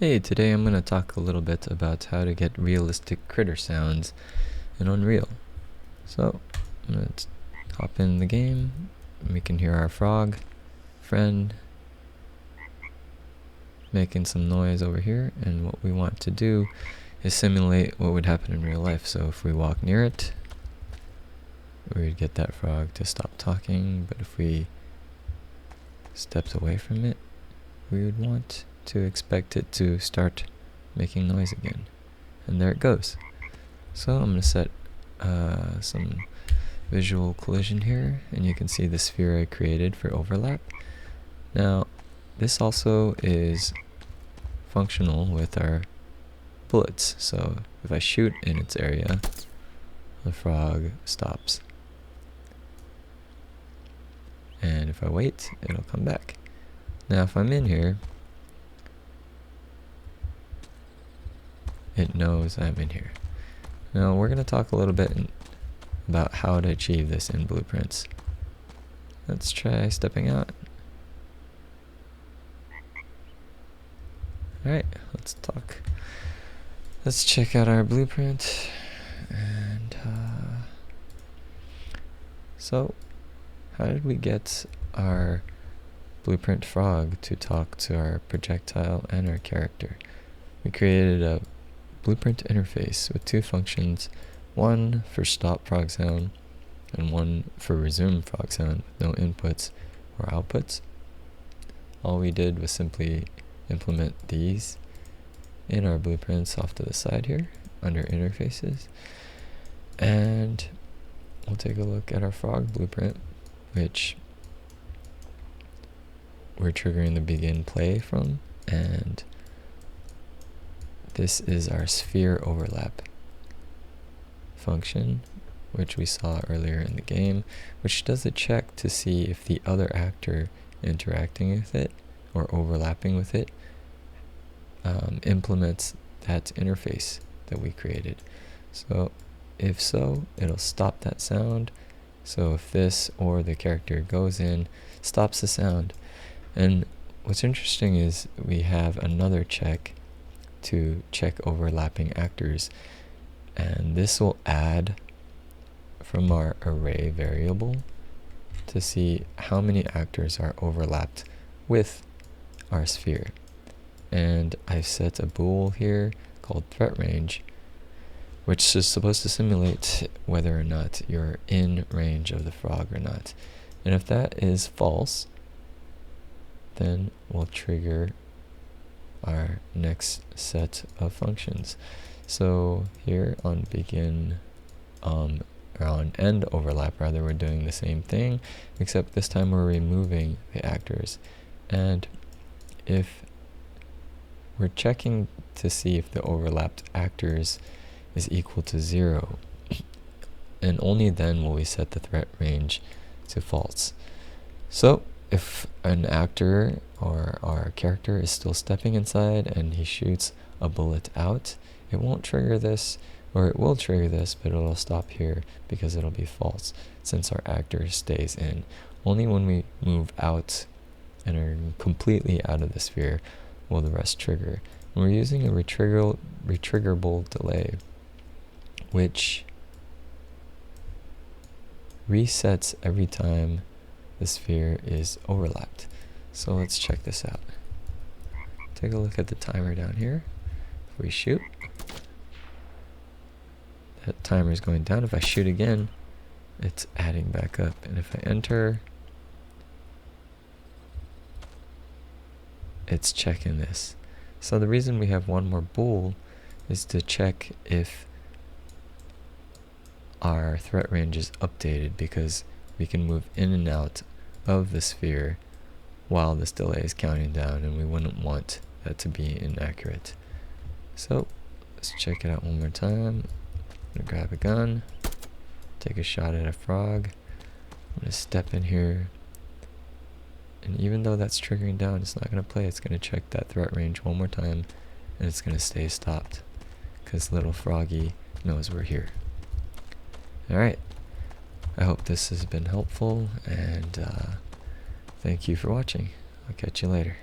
Hey, today I'm going to talk a little bit about how to get realistic critter sounds in Unreal. So, let's hop in the game. We can hear our frog friend making some noise over here, and what we want to do is simulate what would happen in real life. So if we walk near it, we would get that frog to stop talking, but if we stepped away from it, we would want to expect it to start making noise again. And there it goes. So I'm going to set some visual collision here, and you can see the sphere I created for overlap. Now, this also is functional with our bullets. So if I shoot in its area, the frog stops. And if I wait, it'll come back. Now if I'm in here, it knows I'm in here. Now we're going to talk a little bit about how to achieve this in Blueprints. Let's try stepping out. Alright, let's talk. Let's check out our blueprint. And so, how did we get our blueprint frog to talk to our projectile and our character? We created a blueprint interface with two functions, one for stop frog sound and one for resume frog sound with no inputs or outputs. All we did was simply implement these in our blueprints off to the side here under interfaces, and we'll take a look at our frog blueprint, which we're triggering the begin play from, and this is our sphere overlap function, which we saw earlier in the game, which does a check to see if the other actor interacting with it or overlapping with it implements that interface that we created. So if so, it'll stop that sound. So if this or the character goes in, stops the sound. And what's interesting is we have another check to check overlapping actors, and this will add from our array variable to see how many actors are overlapped with our sphere. And I've set a bool here called threat range, which is supposed to simulate whether or not you're in range of the frog or not. And if that is false, then we'll trigger our next set of functions. So here on begin, or on end overlap rather, we're doing the same thing, except this time we're removing the actors. And if we're checking to see if the overlapped actors is equal to 0, and only then will we set the threat range to false. So if an actor or our character is still stepping inside and he shoots a bullet out, it won't trigger this, or it will trigger this, but it'll stop here because it'll be false since our actor stays in. Only when we move out and are completely out of the sphere will the rest trigger. And we're using a retriggerable delay, which resets every time the sphere is overlapped. So let's check this out. Take a look at the timer down here. If we shoot, that timer is going down. If I shoot again, it's adding back up. And if I enter, it's checking this. So the reason we have one more bool is to check if our threat range is updated, because we can move in and out of the sphere while this delay is counting down, and we wouldn't want that to be inaccurate. So let's check it out one more time. I'm gonna grab a gun, take a shot at a frog. I'm gonna step in here, and even though that's triggering down, it's not gonna play. It's gonna check that threat range one more time, and it's gonna stay stopped because little froggy knows we're here. Alright, I hope this has been helpful, and thank you for watching. I'll catch you later.